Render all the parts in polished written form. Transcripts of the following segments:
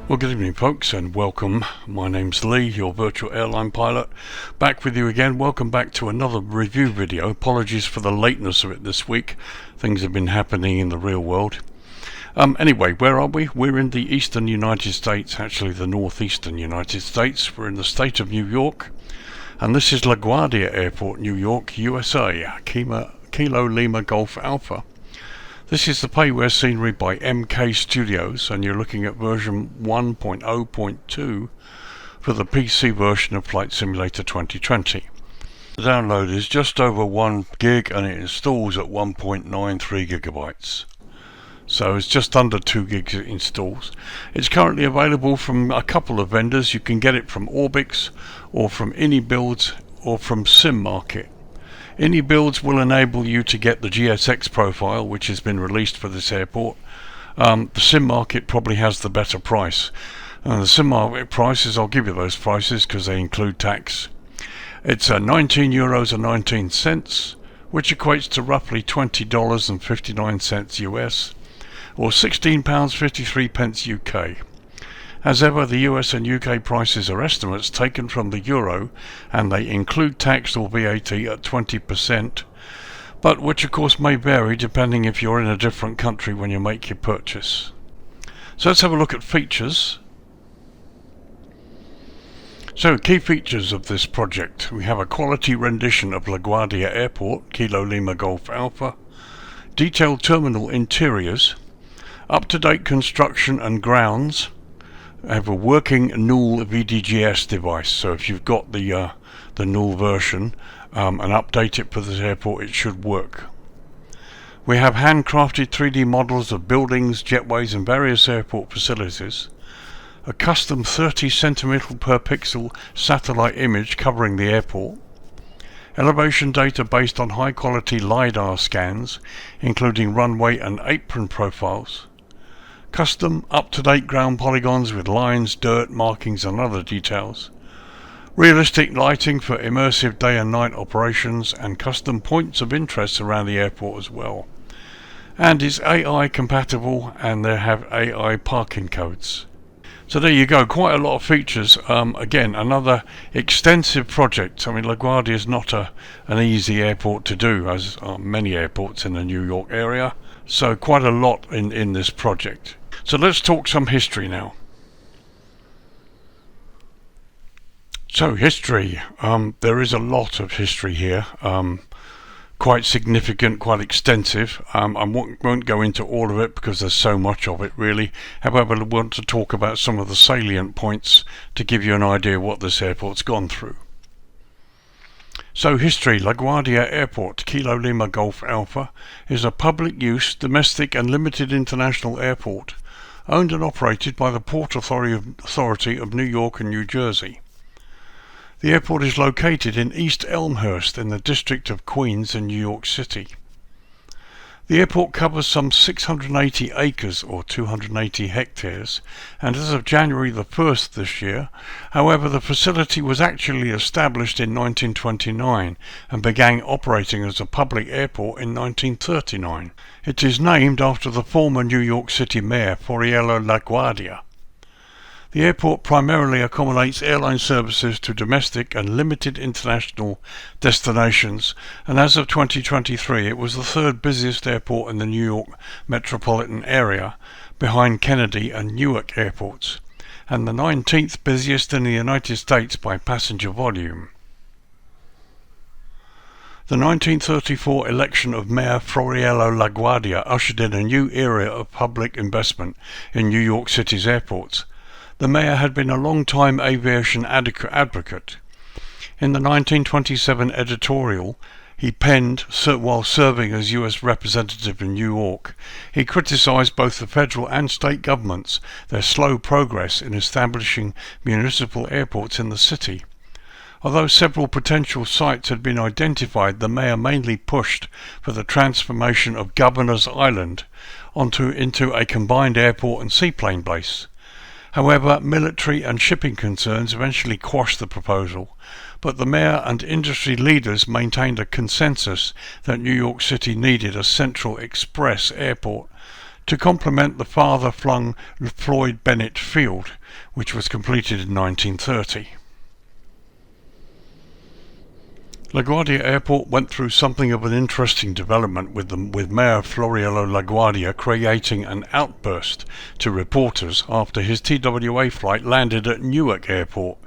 Well, good evening folks, and welcome. My name's Lee, your virtual airline pilot, back with you again. Welcome back to another review video. Apologies for the lateness of it this week. Things have been happening in the real world. Anyway, where are we? We're in the eastern United States, actually the northeastern United States. We're in the state of New York, and this is LaGuardia Airport, New York, USA, Kilo Lima Golf Alpha. This is the payware scenery by MK Studios, and you're looking at version 1.0.2 for the PC version of Flight Simulator 2020. The download is just over 1 gig and it installs at 1.93 gigabytes. So it's just under 2 gigs it installs. It's currently available from a couple of vendors. You can get it from Orbix or from AnyBuilds or from SimMarket. AnyBuilds will enable you to get the GSX profile, which has been released for this airport. The SimMarket probably has the better price. And the SimMarket prices, I'll give you those prices because they include tax. It's €19.19, which equates to roughly $20.59 US, or £16.53 UK. As ever, the US and UK prices are estimates taken from the euro, and they include tax or VAT at 20%, but which of course may vary depending if you're in a different country when you make your purchase. So let's have a look at features. So, key features of this project. We have a quality rendition of LaGuardia Airport, Kilo Lima Golf Alpha, detailed terminal interiors, up-to-date construction and grounds. I have a working null VDGS device, so if you've got the null version and update it for this airport, it should work. We have handcrafted 3D models of buildings, jetways and various airport facilities, a custom 30 cm per pixel satellite image covering the airport, elevation data based on high quality LiDAR scans including runway and apron profiles, custom up-to-date ground polygons with lines, dirt, markings and other details, realistic lighting for immersive day and night operations, and custom points of interest around the airport as well. And is AI compatible, and they have AI parking codes. So there you go, quite a lot of features. Again, another extensive project. I mean, LaGuardia is not an easy airport to do, as are many airports in the New York area. So quite a lot in this project. So let's talk some history now. So history, there is a lot of history here, quite significant, quite extensive. I won't go into all of it because there's so much of it really. However, I want to talk about some of the salient points to give you an idea what this airport's gone through. So history. LaGuardia Airport, Kilo Lima Golf Alpha, is a public use, domestic and limited international airport, owned and operated by the Port Authority of New York and New Jersey. The airport is located in East Elmhurst in the District of Queens in New York City. The airport covers some 680 acres or 280 hectares, and as of January the 1st this year, however, the facility was actually established in 1929 and began operating as a public airport in 1939. It is named after the former New York City Mayor, Fiorello LaGuardia. The airport primarily accommodates airline services to domestic and limited international destinations, and as of 2023 it was the third busiest airport in the New York metropolitan area, behind Kennedy and Newark airports, and the 19th busiest in the United States by passenger volume. The 1934 election of Mayor Fiorello LaGuardia ushered in a new era of public investment in New York City's airports. The mayor had been a long-time aviation advocate. In the 1927 editorial he penned while serving as U.S. representative in New York, he criticized both the federal and state governments, their slow progress in establishing municipal airports in the city. Although several potential sites had been identified, the mayor mainly pushed for the transformation of Governor's Island into a combined airport and seaplane base. However, military and shipping concerns eventually quashed the proposal, but the mayor and industry leaders maintained a consensus that New York City needed a central express airport to complement the farther-flung Floyd Bennett Field, which was completed in 1930. LaGuardia Airport went through something of an interesting development with Mayor Florielo LaGuardia creating an outburst to reporters after his TWA flight landed at Newark Airport.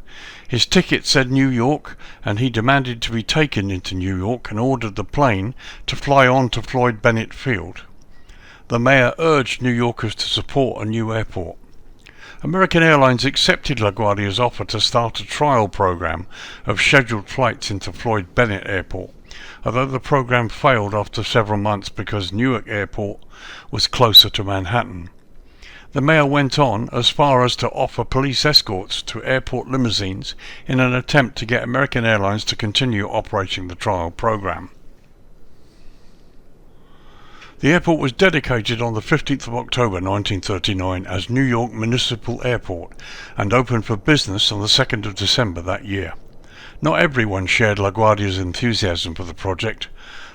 His ticket said New York, and he demanded to be taken into New York and ordered the plane to fly on to Floyd Bennett Field. The mayor urged New Yorkers to support a new airport. American Airlines accepted LaGuardia's offer to start a trial program of scheduled flights into Floyd Bennett Airport, although the program failed after several months because Newark Airport was closer to Manhattan. The mayor went on as far as to offer police escorts to airport limousines in an attempt to get American Airlines to continue operating the trial program. The airport was dedicated on the 15th of October 1939 as New York Municipal Airport and opened for business on the 2nd of December that year. Not everyone shared LaGuardia's enthusiasm for the project.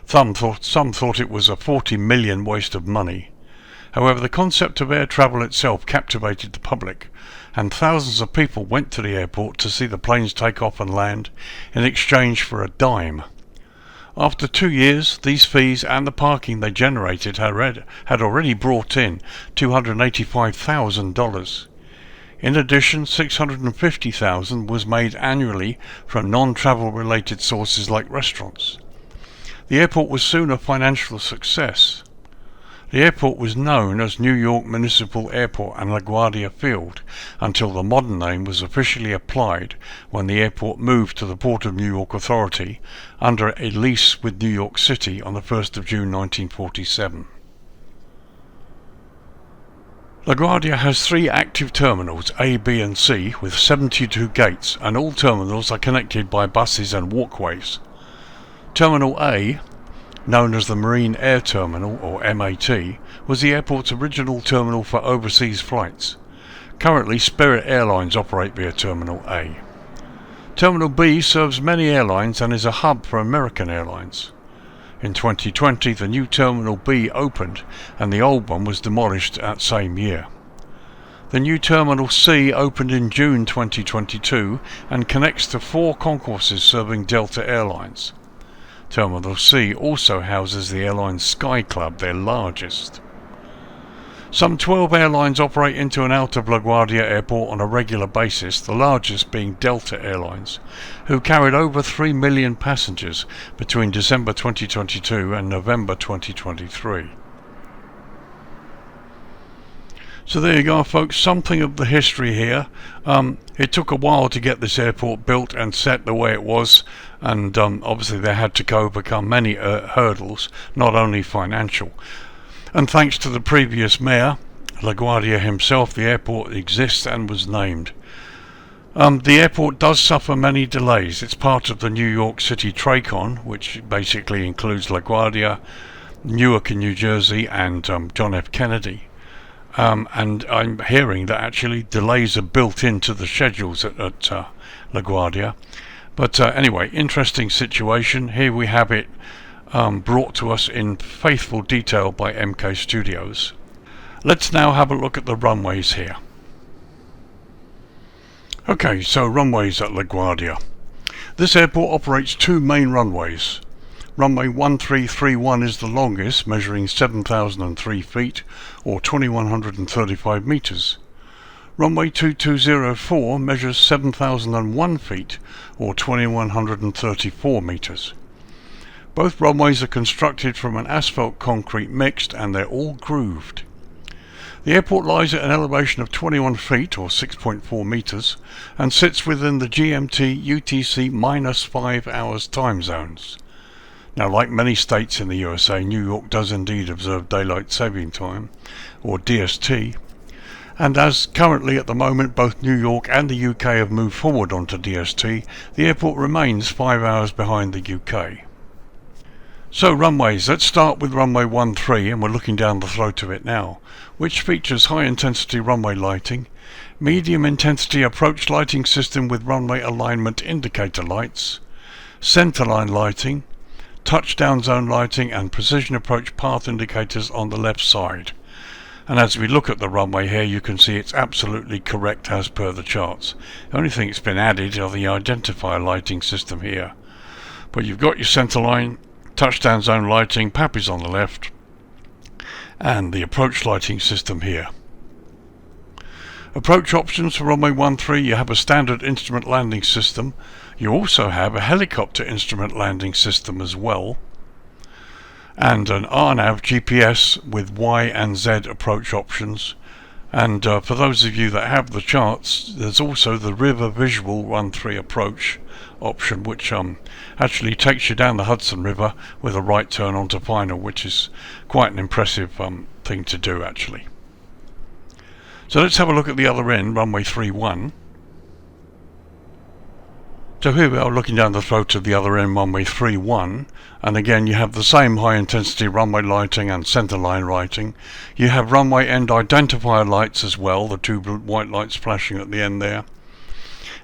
Some thought it was a $40 million waste of money. However, the concept of air travel itself captivated the public, and thousands of people went to the airport to see the planes take off and land in exchange for a dime. After 2 years, these fees and the parking they generated had already brought in $285,000. In addition, $650,000 was made annually from non-travel related sources like restaurants. The airport was soon a financial success. The airport was known as New York Municipal Airport and LaGuardia Field until the modern name was officially applied when the airport moved to the Port of New York Authority under a lease with New York City on the 1st of June 1947. LaGuardia has 3 active terminals, A, B and C, with 72 gates, and all terminals are connected by buses and walkways. Terminal A, known as the Marine Air Terminal, or MAT, was the airport's original terminal for overseas flights. Currently, Spirit Airlines operate via Terminal A. Terminal B serves many airlines and is a hub for American Airlines. In 2020, the new Terminal B opened and the old one was demolished that same year. The new Terminal C opened in June 2022 and connects to 4 concourses serving Delta Airlines. Terminal C also houses the airline's Sky Club, their largest. Some 12 airlines operate into and out of LaGuardia Airport on a regular basis, the largest being Delta Airlines, who carried over 3 million passengers between December 2022 and November 2023. So there you go, folks, something of the history here. It took a while to get this airport built and set the way it was, and obviously they had to overcome many hurdles, not only financial. And thanks to the previous mayor, LaGuardia himself, the airport exists and was named. The airport does suffer many delays. It's part of the New York City TRACON, which basically includes LaGuardia, Newark in New Jersey, and John F. Kennedy. And I'm hearing that actually delays are built into the schedules at LaGuardia. But anyway, interesting situation. Here we have it brought to us in faithful detail by MK Studios. Let's now have a look at the runways here. Okay, so runways at LaGuardia. This airport operates 2 main runways. Runway 1331 is the longest, measuring 7,003 feet or 2,135 meters. Runway 2204 measures 7,001 feet or 2,134 meters. Both runways are constructed from an asphalt concrete mixed and they're all grooved. The airport lies at an elevation of 21 feet or 6.4 meters and sits within the GMT UTC -5 hours time zones. Now, like many states in the USA, New York does indeed observe Daylight Saving Time, or DST, and as currently at the moment both New York and the UK have moved forward onto DST, the airport remains 5 hours behind the UK. So runways, let's start with runway 13, and we're looking down the throat of it now, which features high intensity runway lighting, medium intensity approach lighting system with runway alignment indicator lights, centerline lighting, touchdown zone lighting and precision approach path indicators on the left side. And as we look at the runway here, you can see it's absolutely correct as per the charts. The only thing that's been added are the identifier lighting system here. But you've got your centre line, touchdown zone lighting, PAPIs on the left, and the approach lighting system here. Approach options for runway 13, you have a standard instrument landing system. You also have a helicopter instrument landing system as well, and an RNAV GPS with Y and Z approach options. And for those of you that have the charts, there's also the River Visual 13 approach option, which actually takes you down the Hudson River with a right turn onto final, which is quite an impressive thing to do actually. So let's have a look at the other end, runway 31. So here we are looking down the throat of the other end, runway 31, and again you have the same high intensity runway lighting and centre line lighting. You have runway end identifier lights as well, the two white lights flashing at the end there,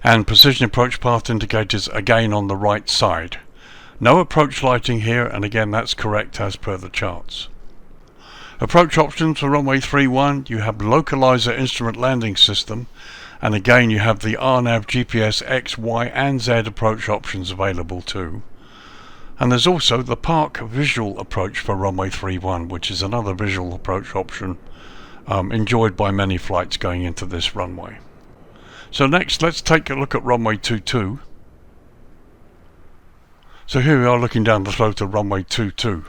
and precision approach path indicators again on the right side. No approach lighting here, and again that's correct as per the charts. Approach options for runway 31, you have localizer instrument landing system, and again you have the RNAV GPS X, Y and Z approach options available too. And there's also the Park Visual approach for runway 31, which is another visual approach option enjoyed by many flights going into this runway. So next let's take a look at runway 22. So here we are looking down the throat of runway 22,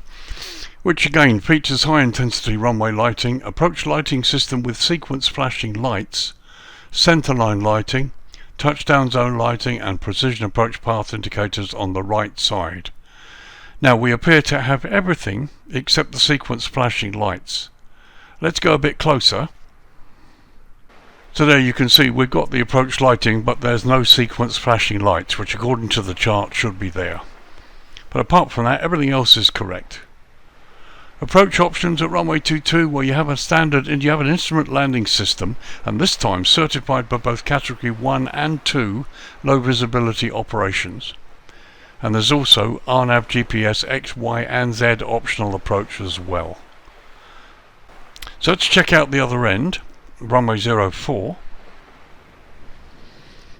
which again features high intensity runway lighting, approach lighting system with sequence flashing lights, centerline lighting, touchdown zone lighting and precision approach path indicators on the right side. Now we appear to have everything except the sequence flashing lights. Let's go a bit closer. So there you can see we've got the approach lighting, but there's no sequence flashing lights, which according to the chart should be there. But apart from that, everything else is correct. Approach options at runway 22, where you have a standard and you have an instrument landing system, and this time certified by both category 1 and 2 low visibility operations. And there's also RNAV GPS X, Y and Z optional approach as well. So let's check out the other end, runway 04.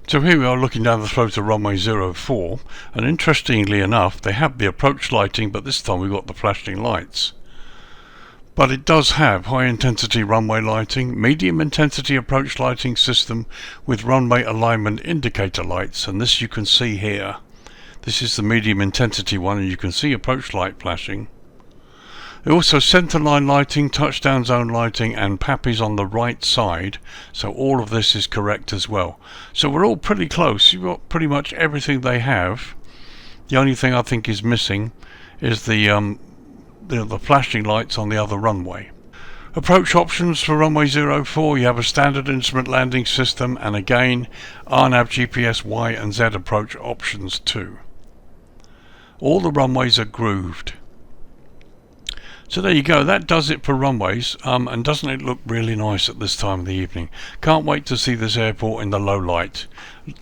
So here we are looking down the throat of runway 04, and interestingly enough they have the approach lighting, but this time we've got the flashing lights. But it does have high intensity runway lighting, medium intensity approach lighting system with runway alignment indicator lights, and this you can see here. This is the medium intensity one, and you can see approach light flashing. Also centerline lighting, touchdown zone lighting and PAPIs on the right side, so all of this is correct as well. So we're all pretty close. You've got pretty much everything they have. The only thing I think is missing is the flashing lights on the other runway. Approach options for runway 04, you have a standard instrument landing system, and again RNAV GPS Y and Z approach options too. All the runways are grooved. So there you go, that does it for runways, and doesn't it look really nice at this time of the evening? Can't wait to see this airport in the low light.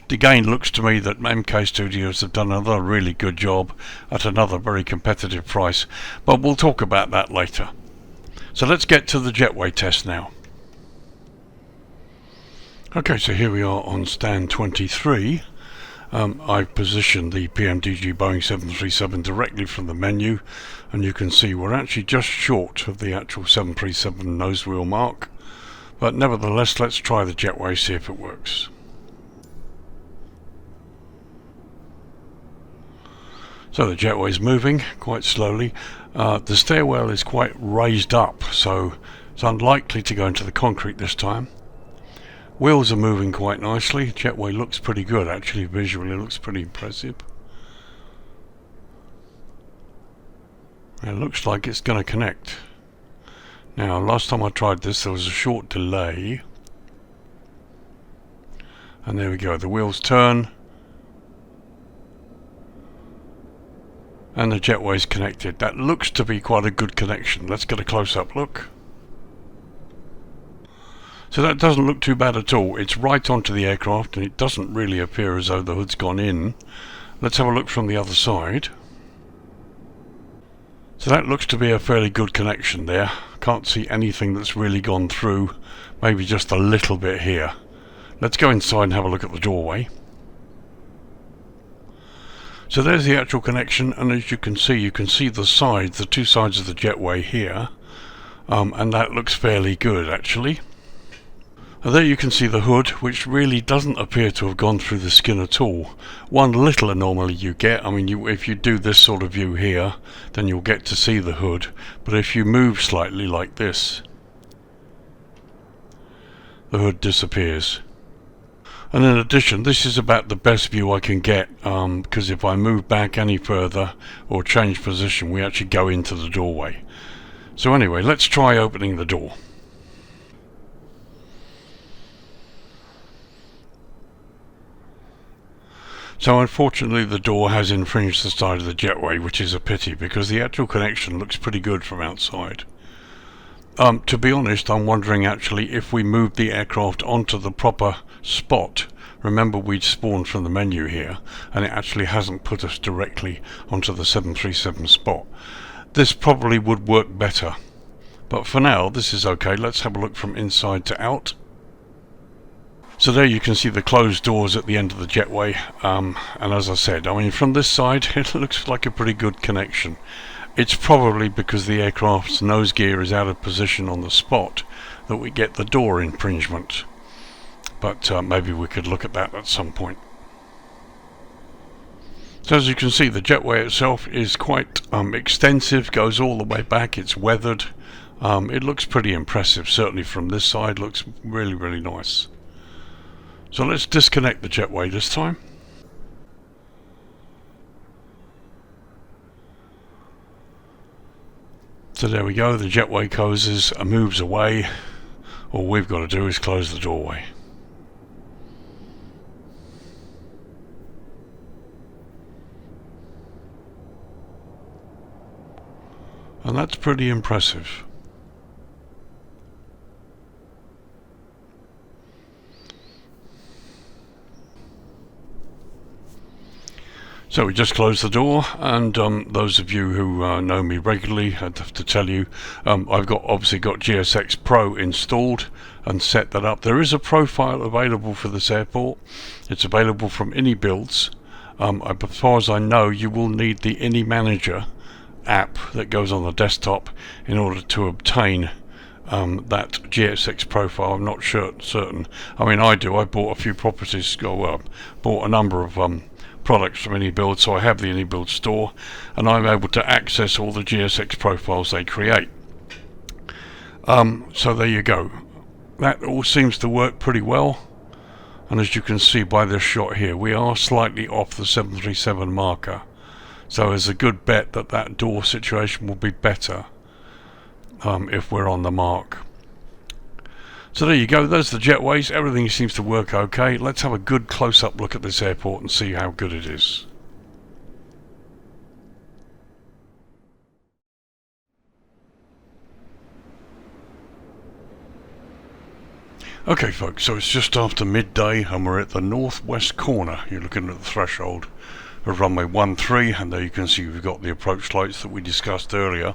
Again, looks to me that MK Studios have done another really good job at another very competitive price, but we'll talk about that later. So let's get to the jetway test now. Okay, so here we are on stand 23. I've positioned the PMDG Boeing 737 directly from the menu, and you can see we're actually just short of the actual 737 nose wheel mark, but nevertheless let's try the jetway, see if it works. So the jetway's moving quite slowly. The stairwell is quite raised up, so it's unlikely to go into the concrete this time. Wheels are moving quite nicely. Jetway looks pretty good actually, visually looks pretty impressive. It looks like it's going to connect. Now last time I tried this there was a short delay. And there we go, the wheels turn. And the jetway's connected. That looks to be quite a good connection. Let's get a close-up look. So that doesn't look too bad at all. It's right onto the aircraft and it doesn't really appear as though the hood's gone in. Let's have a look from the other side. So that looks to be a fairly good connection there. Can't see anything that's really gone through, maybe just a little bit here. Let's go inside and have a look at the doorway. So there's the actual connection, and as you can see the sides, the two sides of the jetway here, and that looks fairly good actually. And there you can see the hood, which really doesn't appear to have gone through the skin at all. One little anomaly you get, I mean, if you do this sort of view here, then you'll get to see the hood, but if you move slightly like this, the hood disappears. And in addition, this is about the best view I can get, because if I move back any further or change position, we actually go into the doorway. So anyway, let's try opening the door. So unfortunately the door has infringed the side of the jetway, which is a pity because the actual connection looks pretty good from outside. To be honest, I'm wondering actually if we moved the aircraft onto the proper spot. Remember, we'd spawned from the menu here, and it actually hasn't put us directly onto the 737 spot. This probably would work better, but for now this is okay. Let's have a look from inside to out. So there you can see the closed doors at the end of the jetway, and as I said, I mean, from this side it looks like a pretty good connection. It's probably because the aircraft's nose gear is out of position on the spot that we get the door infringement, but maybe we could look at that at some point. So as you can see, the jetway itself is quite extensive, goes all the way back, it's weathered. It looks pretty impressive, certainly from this side, looks really nice. So let's disconnect the jetway this time. So there we go, the jetway closes and moves away. All we've got to do is close the doorway. And that's pretty impressive. So we just closed the door, and those of you who know me regularly, I'd have to tell you, I've obviously got GSX Pro installed and set that up. There is a profile available for this airport. It's available from any builds. As far as I know, you will need the Any Manager app that goes on the desktop in order to obtain that GSX profile. I'm not certain. I mean, I do. I bought a few properties, bought a number of products from AnyBuild, so I have the AnyBuild store, and I'm able to access all the GSX profiles they create. So there you go. That all seems to work pretty well, and as you can see by this shot here, we are slightly off the 737 marker, so there's a good bet that that door situation will be better if we're on the mark. So there you go, there's the jetways. Everything seems to work okay. Let's have a good close-up look at this airport and see how good it is. Okay folks, so it's just after midday and we're at the northwest corner. You're looking at the threshold of runway 13, and there you can see we've got the approach lights that we discussed earlier.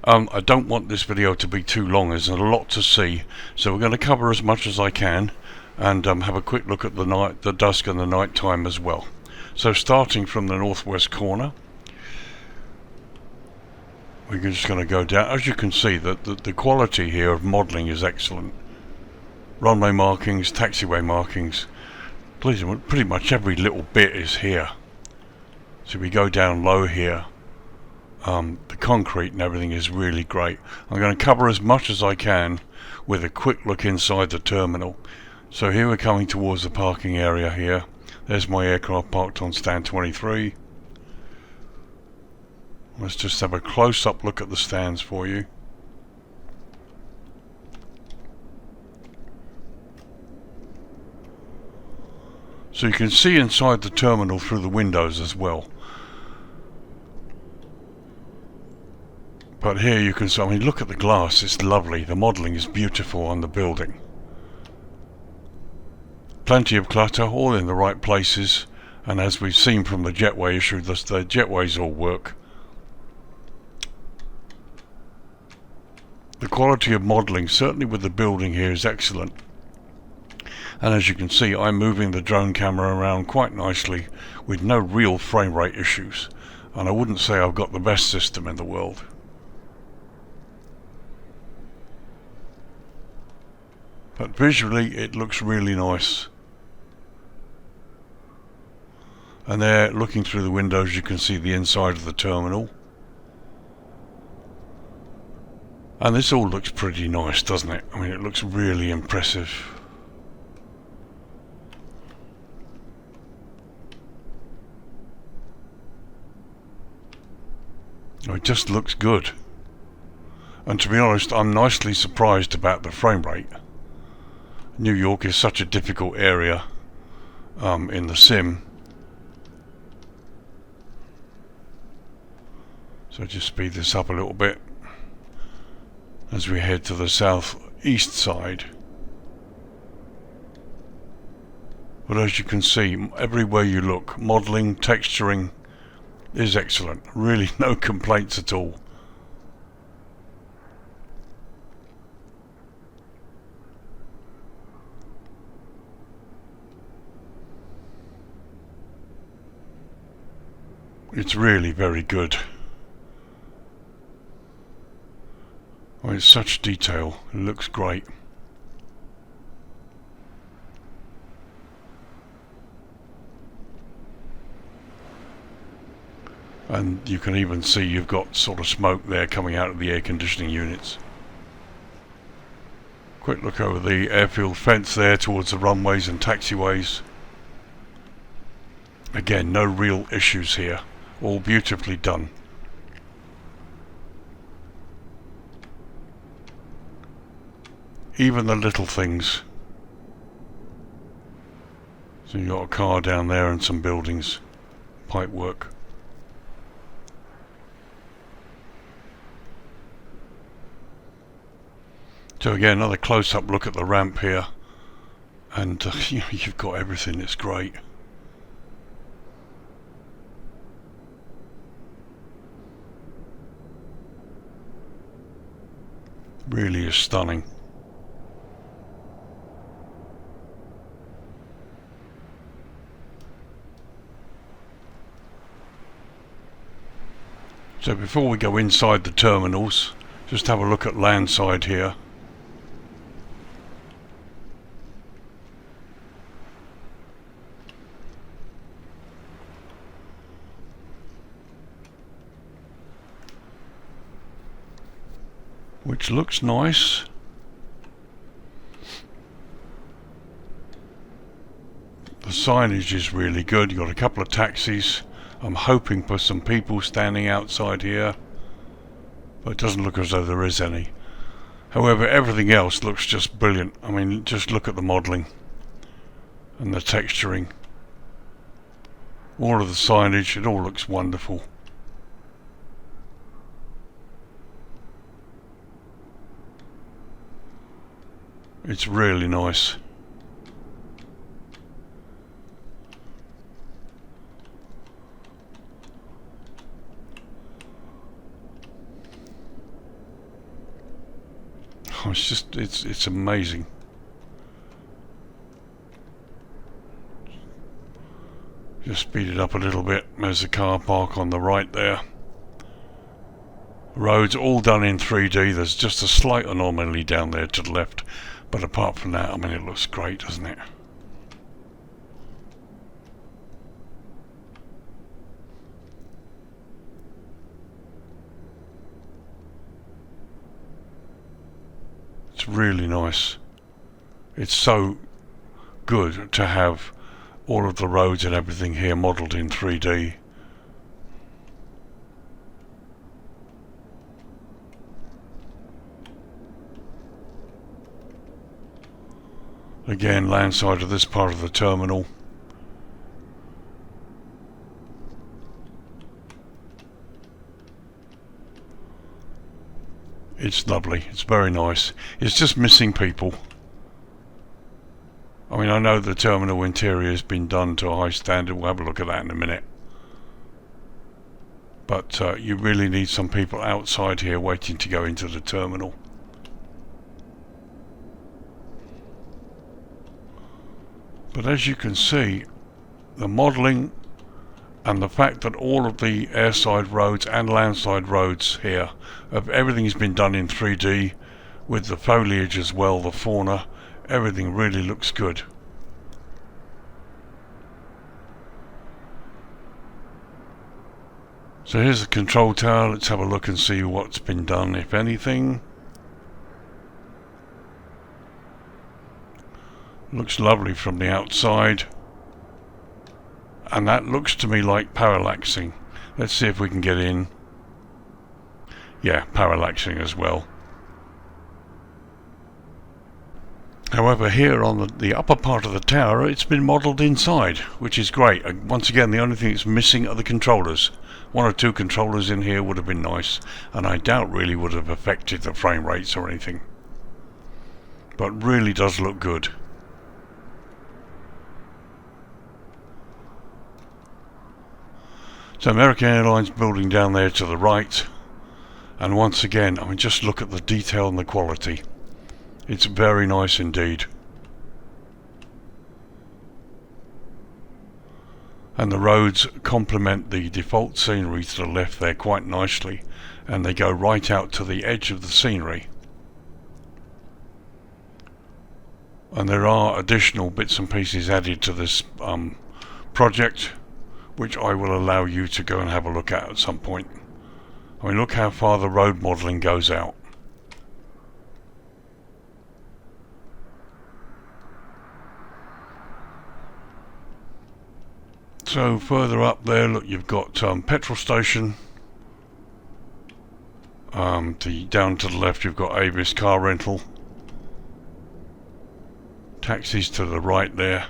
I don't want this video to be too long, there's a lot to see, so we're going to cover as much as I can and have a quick look at the dusk and the night time as well. So starting from the northwest corner, we're just going to go down. As you can see, the quality here of modelling is excellent. Runway markings, taxiway markings, pretty much every little bit is here. So we go down low here. The concrete and everything is really great. I'm going to cover as much as I can with a quick look inside the terminal. So here we're coming towards the parking area here. There's my aircraft parked on stand 23. Let's just have a close-up look at the stands for you. So you can see inside the terminal through the windows as well. But here you can see, I mean, look at the glass, it's lovely. The modelling is beautiful on the building. Plenty of clutter, all in the right places, and as we've seen from the jetway issue, the jetways all work. quality of modelling, certainly with the building here, is excellent. And as you can see, I'm moving the drone camera around quite nicely with no real frame rate issues. And I wouldn't say I've got the best system in the world. But visually it looks really nice. And there, looking through the windows, you can see the inside of the terminal. And this all looks pretty nice, doesn't it? I mean, it looks really impressive. It just looks good. And to be honest, I'm nicely surprised about the frame rate. New York is such a difficult area in the sim. So just speed this up a little bit as we head to the southeast side. But as you can see, everywhere you look, modelling, texturing is excellent. Really no complaints at all. It's really very good. Oh, it's such detail. It looks great. And you can even see you've got sort of smoke there coming out of the air conditioning units. Quick look over the airfield fence there towards the runways and taxiways. Again, no real issues here. All beautifully done. Even the little things. So you've got a car down there and some buildings. Pipe work. So again, another close-up look at the ramp here. And you've got everything, it's great. Really is stunning. So before we go inside the terminals, just have a look at landside here. Which looks nice. The signage is really good. You've got a couple of taxis. I'm hoping for some people standing outside here, but it doesn't look as though there is any. However, everything else looks just brilliant. I mean, just look at the modelling and the texturing. All of the signage, it all looks wonderful. It's really nice. Oh, it's amazing. Just speed it up a little bit. There's a car park on the right there. Roads all done in 3D. There's just a slight anomaly down there to the left. But apart from that, I mean, it looks great, doesn't it? It's really nice. It's so good to have all of the roads and everything here modelled in 3D. Again, landside of this part of the terminal. It's lovely, it's very nice. It's just missing people. I mean, I know the terminal interior has been done to a high standard. We'll have a look at that in a minute. But you really need some people outside here waiting to go into the terminal. But as you can see, the modelling and the fact that all of the airside roads and landside roads here, everything's been done in 3D with the foliage as well, the fauna, everything really looks good. So here's the control tower. Let's have a look and see what's been done, if anything. Looks lovely from the outside. And that looks to me like parallaxing. Let's see if we can get in. Yeah, parallaxing as well. However, here on the upper part of the tower, it's been modelled inside, which is great. Once again, the only thing that's missing are the controllers. 1 or 2 controllers in here would have been nice, and I doubt really would have affected the frame rates or anything. But really does look good. So American Airlines building down there to the right, and once again, I mean, just look at the detail and the quality. It's very nice indeed. And the roads complement the default scenery to the left there quite nicely, and they go right out to the edge of the scenery. And there are additional bits and pieces added to this project, which I will allow you to go and have a look at some point. I mean, look how far the road modelling goes out. So further up there, look, you've got petrol station. Down to the left, you've got Avis car rental. Taxis to the right there.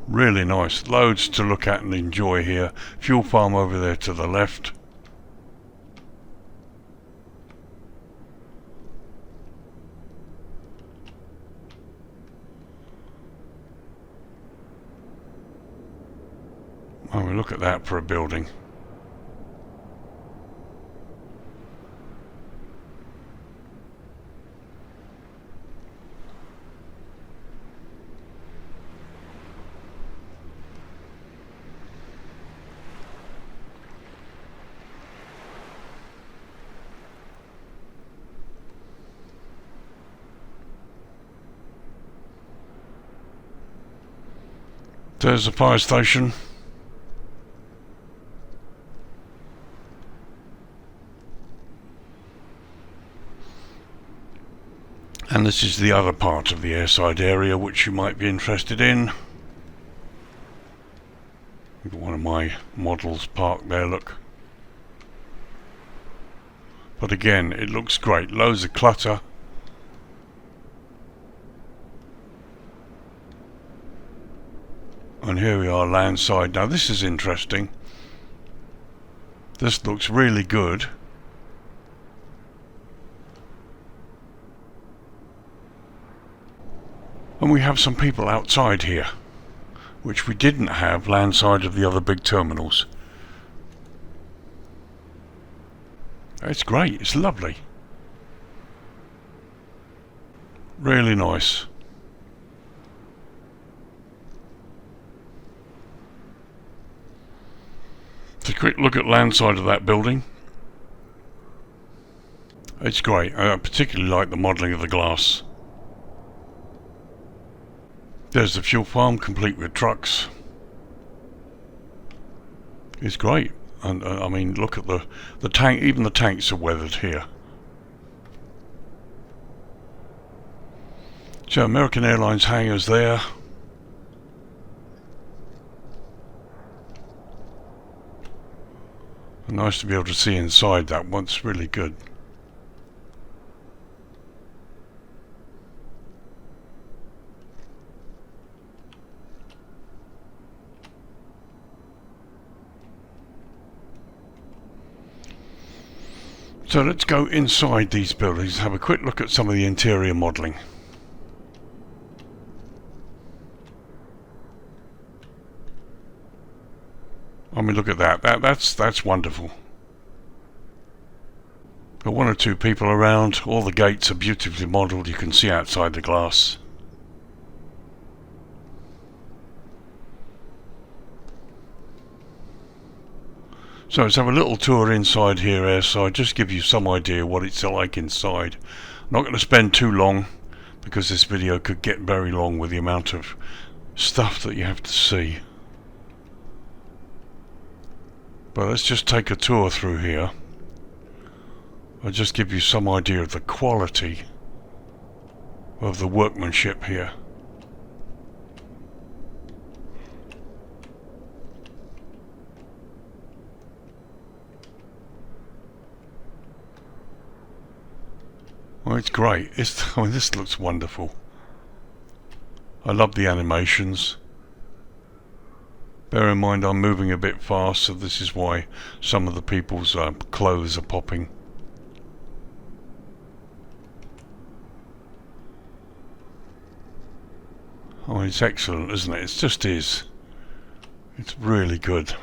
Really nice, loads to look at and enjoy here. Fuel farm over there to the left. Oh, we look at that for a building. There's the fire station. And this is the other part of the airside area which you might be interested in. We've got one of my models parked there, look. But again, it looks great. Loads of clutter. And here we are landside. Now this is interesting. This looks really good. And we have some people outside here, which we didn't have landside of the other big terminals. It's great, it's lovely. Really nice. It's a quick look at landside of that building. It's great. I particularly like the modelling of the glass. There's the fuel farm, complete with trucks. It's great, and I mean, look at the tank. Even the tanks are weathered here. So American Airlines hangars there. Nice to be able to see inside that one. It's really good. So let's go inside these buildings and have a quick look at some of the interior modelling. I mean, look at that. That's wonderful. Got one or two people around. All the gates are beautifully modelled. You can see outside the glass. So let's have a little tour inside here, airside, just give you some idea what it's like inside. I'm not going to spend too long because this video could get very long with the amount of stuff that you have to see. But let's just take a tour through here. I'll just give you some idea of the quality of the workmanship here. Well, it's great. I mean, this looks wonderful. I love the animations. Bear in mind I'm moving a bit fast, so this is why some of the people's clothes are popping. Oh, it's excellent, isn't it? It just is. It's really good.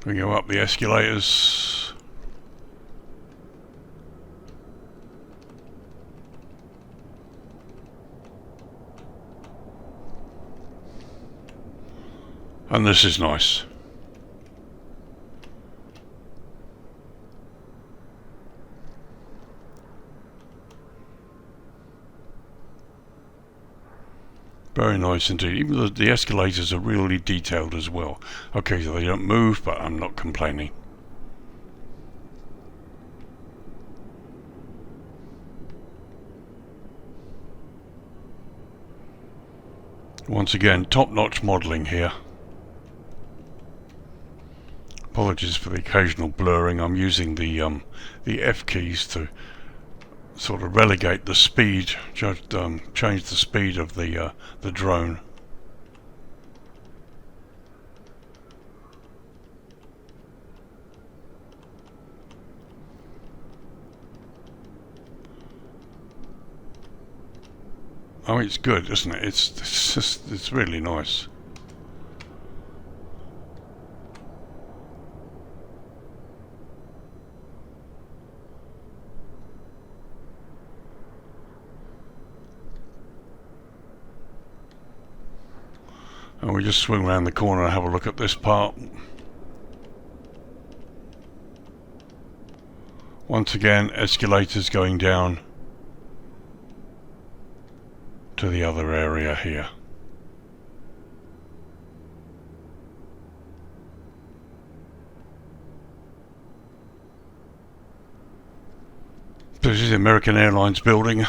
We go up the escalators. And this is nice. Very nice indeed. Even the escalators are really detailed as well. Okay, so they don't move, but I'm not complaining. Once again, top-notch modelling here. Apologies for the occasional blurring. I'm using the F keys to sort of relegate the speed, just change the speed of the drone. Oh, it's good, isn't it? It's really nice. And we just swing around the corner and have a look at this part. Once again, escalators going down to the other area here. This is the American Airlines building.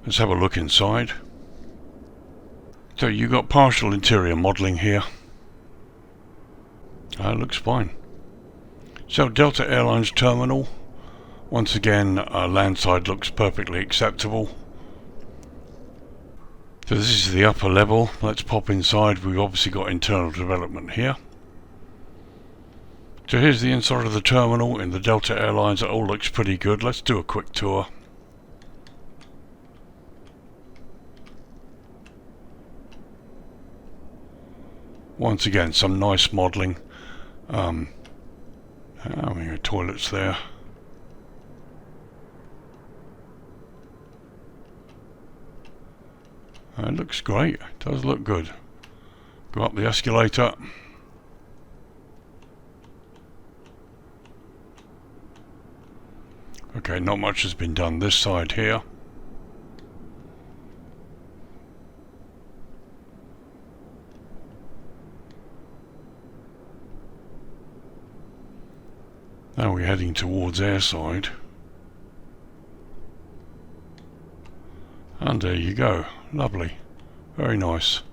Let's have a look inside. So you've got partial interior modelling here. Looks fine. So Delta Airlines terminal. Once again, landside looks perfectly acceptable. So this is the upper level. Let's pop inside. We've obviously got internal development here. So here's the inside of the terminal in the Delta Airlines. It all looks pretty good. Let's do a quick tour. Once again, some nice modelling. Toilets there. It looks great. It does look good. Go up the escalator. Okay, not much has been done this side here. Now we're heading towards airside. And there you go. Lovely. Very nice.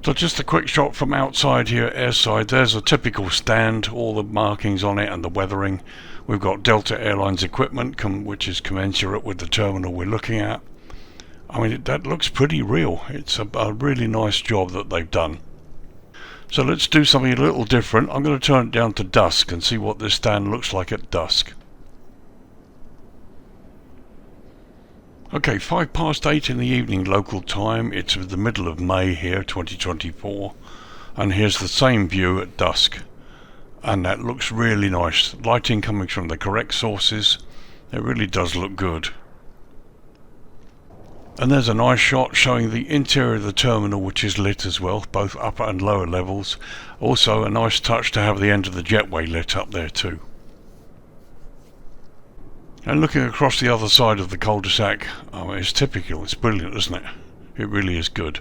So just a quick shot from outside here, airside. There's a typical stand, all the markings on it and the weathering. We've got Delta Airlines equipment, which is commensurate with the terminal we're looking at. I mean, that looks pretty real. It's a really nice job that they've done. So let's do something a little different. I'm going to turn it down to dusk and see what this stand looks like at dusk. Okay, 8:05 in the evening local time. It's the middle of May here, 2024. And here's the same view at dusk. And that looks really nice. Lighting coming from the correct sources. It really does look good. And there's a nice shot showing the interior of the terminal, which is lit as well, both upper and lower levels. Also a nice touch to have the end of the jetway lit up there too. And looking across the other side of the cul-de-sac, it's typical, it's brilliant, isn't it? It really is good.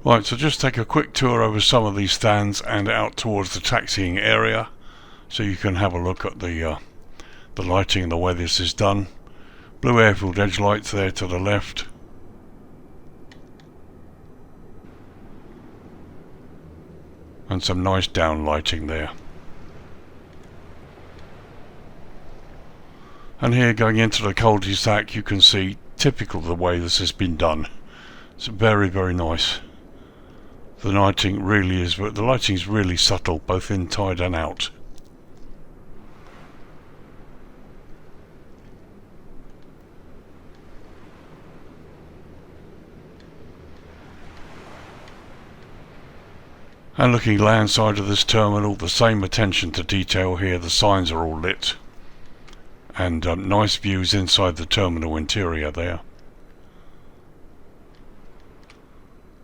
Right, so just take a quick tour over some of these stands and out towards the taxiing area, so you can have a look at the lighting and the way this is done. Blue airfield edge lights there to the left. And some nice down lighting there. And here going into the cul-de-sac, you can see typical of the way this has been done. It's very, very nice. The lighting really is, but the lighting is really subtle, both inside and out. And looking land side of this terminal, the same attention to detail here. The signs are all lit. And nice views inside the terminal interior there.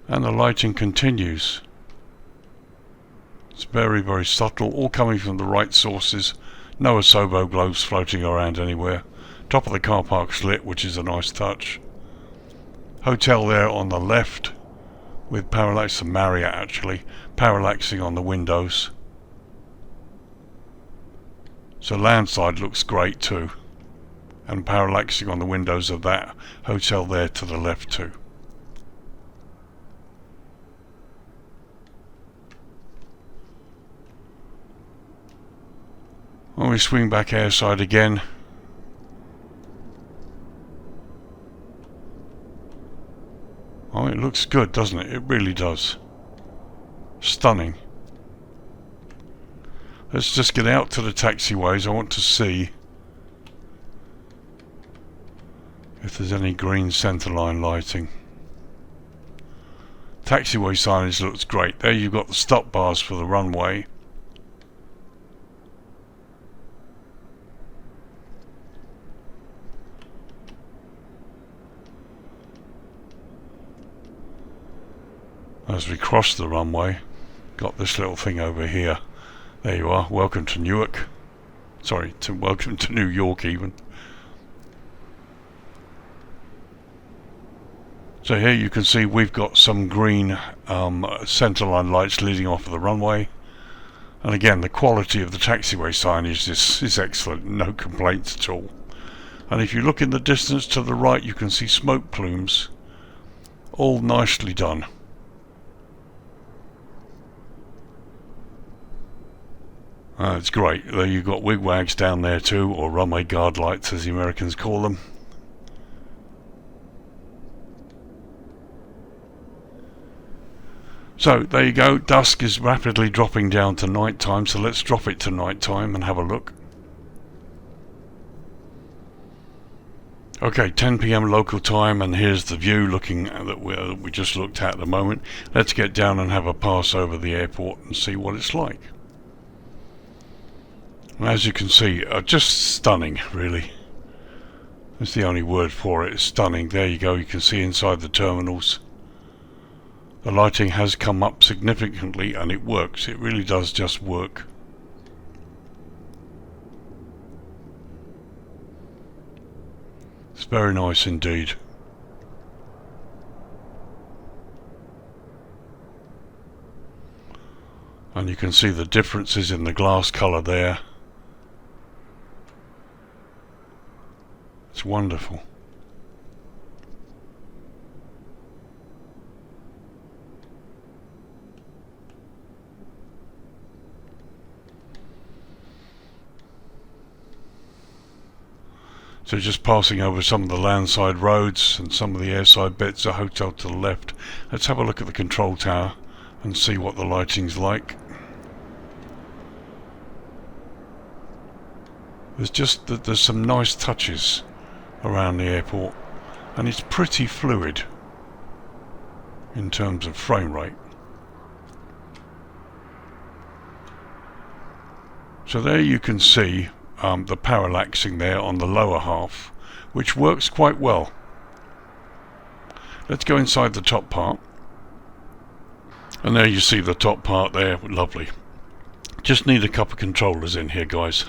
And the lighting continues. It's very, very subtle, all coming from the right sources. No asobo globes floating around anywhere. Top of the car park's lit, which is a nice touch. Hotel there on the left, with PARALLAXING, MARRIOT actually, PARALLAXING on the windows. So landside looks great too, and PARALLAXING on the windows of that hotel there to the left too. When we swing back airside again, oh, it looks good, doesn't it? It really does. Stunning. Let's just get out to the taxiways. I want to see if there's any green centerline lighting. Taxiway signage looks great. There you've got the stop bars for the runway. As we cross the runway, got this little thing over here. There you are. Welcome to Newark. Sorry, welcome to New York even. So here you can see we've got some green centerline lights leading off of the runway. And again, the quality of the taxiway signage is excellent. No complaints at all. And if you look in the distance to the right, you can see smoke plumes. All nicely done. It's great. There you've got wigwags down there too, or runway guard lights as the Americans call them. So there you go. Dusk is rapidly dropping down to night time, so let's drop it to night time and have a look. Okay, 10 PM local time, and here's the view looking at that we just looked at the moment. Let's get down and have a pass over the airport and see what it's like. As you can see, just stunning, really. That's the only word for it. It's stunning. There you go. You can see inside the terminals. The lighting has come up significantly, and it works. It really does just work. It's very nice indeed. And you can see the differences in the glass colour there. It's wonderful. So just passing over some of the landside roads and some of the airside bits, a hotel to the left. Let's have a look at the control tower and see what the lighting's like. There's some nice touches around the airport, and it's pretty fluid in terms of frame rate. So there you can see the parallaxing there on the lower half, which works quite well. Let's go inside the top part, and there you see the top part there. Lovely. Just need a couple of controllers in here, guys.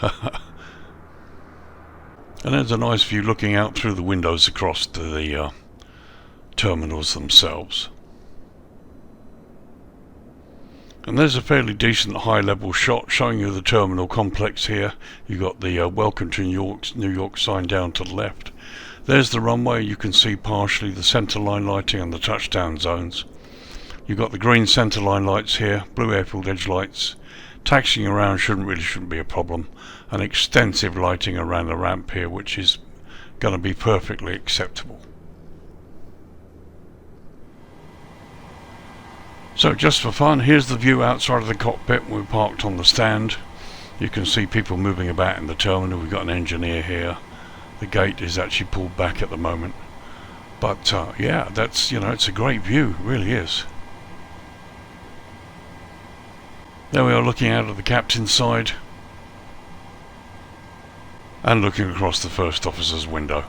And there's a nice view looking out through the windows across to the terminals themselves. And there's a fairly decent high level shot showing you the terminal complex here. You've got the Welcome to New York sign down to the left. There's the runway. You can see partially the centre line lighting and the touchdown zones. You've got the green centre line lights here, blue airfield edge lights. Taxiing around shouldn't be a problem. And extensive lighting around the ramp here, which is going to be perfectly acceptable. So just for fun, here's the view outside of the cockpit. We're parked on the stand. You can see people moving about in the terminal. We've got an engineer here. The gate is actually pulled back at the moment. But yeah, that's, it's a great view, it really is. There we are looking out of the captain's side and looking across the first officer's window.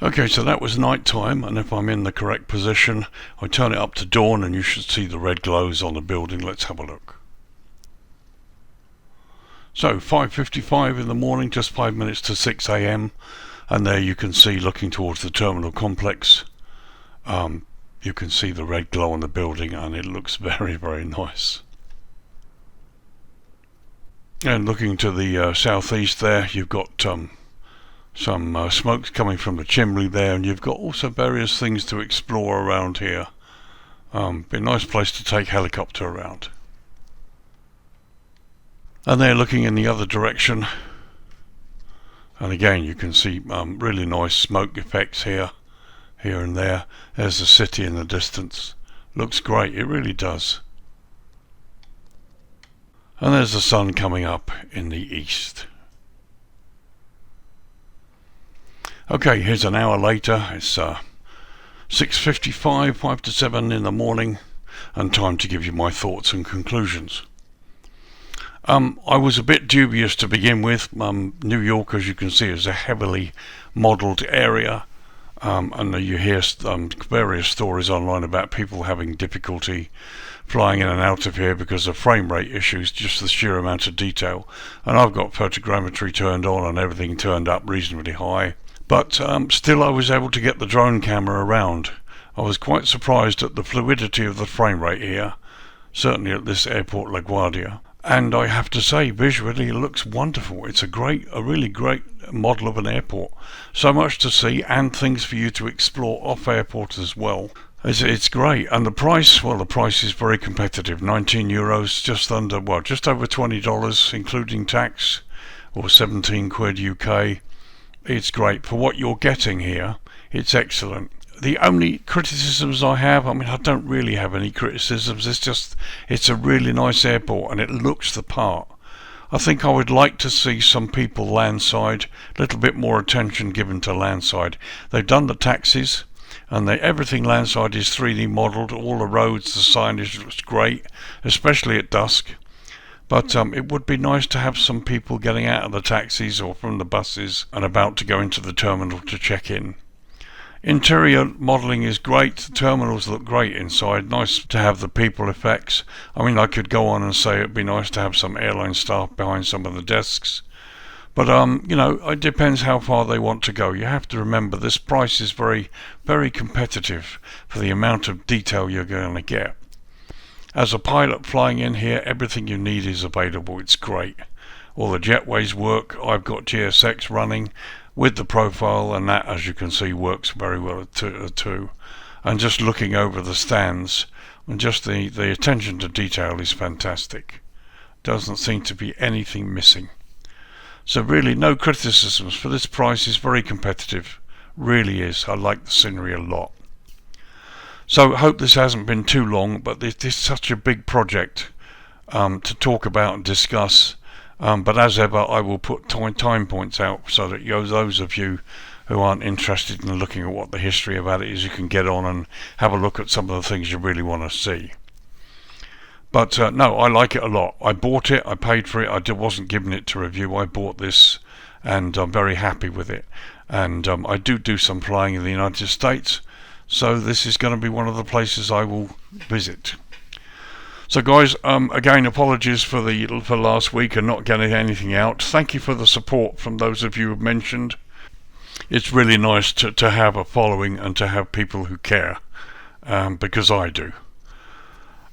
Okay, so that was night time, and if I'm in the correct position, I turn it up to dawn and you should see the red glows on the building. Let's have a look. So 5:55 in the morning, just 5 minutes to 6 AM, and there you can see, looking towards the terminal complex, you can see the red glow on the building, and it looks very, very nice. And looking to the southeast there, you've got some smoke's coming from the chimney there, and you've got also various things to explore around here. Be a nice place to take helicopter around. And they're looking in the other direction, and again you can see really nice smoke effects here and there. There's the city in the distance. Looks great, it really does. And there's the sun coming up in the east. Okay, here's an hour later. It's 6:55, 5 to 7 in the morning, and time to give you my thoughts and conclusions. I was a bit dubious to begin with. New York, as you can see, is a heavily modelled area, and you hear various stories online about people having difficulty flying in and out of here because of frame rate issues, just the sheer amount of detail. And I've got photogrammetry turned on and everything turned up reasonably high. But still I was able to get the drone camera around. I was quite surprised at the fluidity of the frame rate here, certainly at this airport LaGuardia. And I have to say, visually it looks wonderful. It's a really great model of an airport. So much to see and things for you to explore off airport as well. It's great. And the price, well, the price is very competitive. 19 euros, just over $20 including tax, or 17 quid UK. It's great for what you're getting here. It's excellent. The only criticisms I have, I don't really have any criticisms. It's a really nice airport and it looks the part. I think I would like to see some people landside, a little bit more attention given to landside. They've done the taxis, and everything landside is 3D modelled. All the roads, the signage looks great, especially at dusk. But it would be nice to have some people getting out of the taxis or from the buses and about to go into the terminal to check in. Interior modelling is great. The terminals look great inside. Nice to have the people effects. I could go on and say it'd be nice to have some airline staff behind some of the desks. But it depends how far they want to go. You have to remember this price is very, very competitive for the amount of detail you're going to get. As a pilot flying in here, everything you need is available. It's great. All the JETWAYS work. I've got GSX running with the profile, and that, as you can see, works very well too. And just looking over the stands, and just the attention to detail is fantastic. Doesn't seem to be anything missing. So really no criticisms for this price. Is very competitive, really is. I like the scenery a lot. So hope this hasn't been too long, but this is such a big project to talk about and discuss. But as ever, I will put time points out so that those of you who aren't interested in looking at what the history about it is, you can get on and have a look at some of the things you really want to see. But no, I like it a lot. I bought it, I paid for it, I wasn't given it to review. I bought this and I'm very happy with it. And I do some flying in the United States, so this is going to be one of the places I will visit. So guys, again, apologies for last week and not getting anything out. Thank you for the support from those of you who have mentioned. It's really nice to have a following and to have people who care, because I do.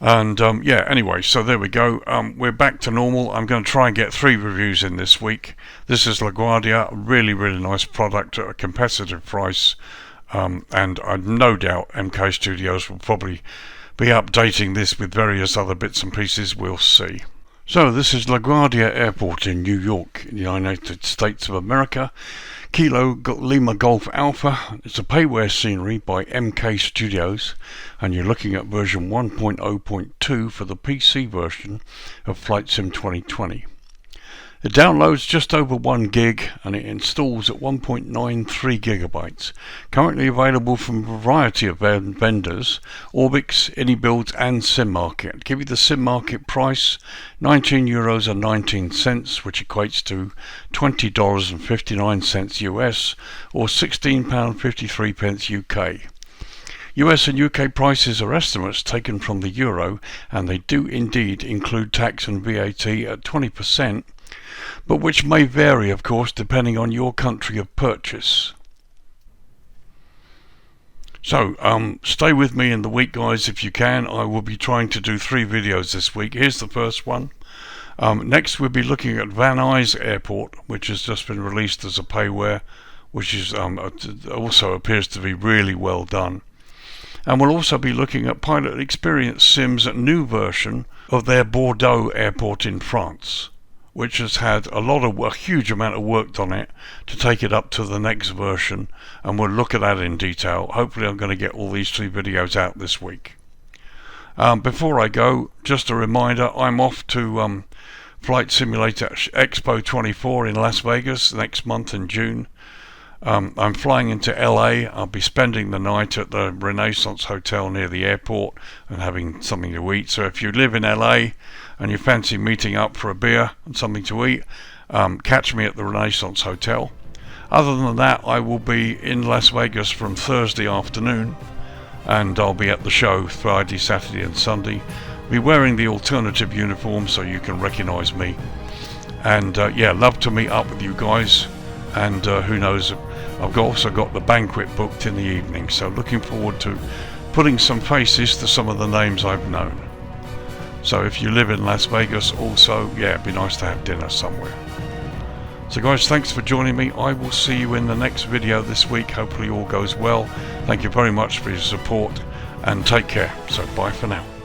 And yeah, anyway, so there we go. We're back to normal. I'm going to try and get 3 reviews in this week. This is LaGuardia, really nice product at a competitive price, and I've no doubt MK Studios will probably be updating this with various other bits and pieces. We'll see. So this is LaGuardia Airport in New York, in the United States of America. Kilo Lima Golf Alpha. It's a payware scenery by MK Studios, and you're looking at version 1.0.2 for the PC version of FlightSim 2020. It downloads just over 1 gig and it installs at 1.93 gigabytes. Currently available from a variety of vendors, Orbix, AnyBuilds and SimMarket. I'll give you the SimMarket price, €19.19, which equates to $20.59 US or £16.53 UK. US and UK prices are estimates taken from the euro, and they do indeed include tax and VAT at 20%, but which may vary, of course, depending on your country of purchase. So stay with me in the week, guys, if you can. I will be trying to do 3 videos this week. Here's the first one. Next we'll be looking at Van Nuys Airport, which has just been released as a payware, which is also appears to be really well done. And we'll also be looking at Pilot Experience Sim's new version of their Bordeaux airport in France, which has had a huge amount of work on it to take it up to the next version, and we'll look at that in detail. Hopefully I'm going to get all these 3 videos out this week. Before I go, just a reminder, I'm off to Flight Simulator Expo 24 in Las Vegas next month in June. I'm flying into LA. I'll be spending the night at the Renaissance Hotel near the airport and having something to eat. So if you live in LA and you fancy meeting up for a beer and something to eat, catch me at the Renaissance Hotel. Other than that, I will be in Las Vegas from Thursday afternoon, and I'll be at the show Friday, Saturday and Sunday. Be wearing the alternative uniform so you can recognize me. And yeah, love to meet up with you guys. And who knows, I've also got the banquet booked in the evening, so looking forward to putting some faces to some of the names I've known. So if you live in Las Vegas also, yeah, it'd be nice to have dinner somewhere. So guys, thanks for joining me. I will see you in the next video this week. Hopefully all goes well. Thank you very much for your support and take care. So bye for now.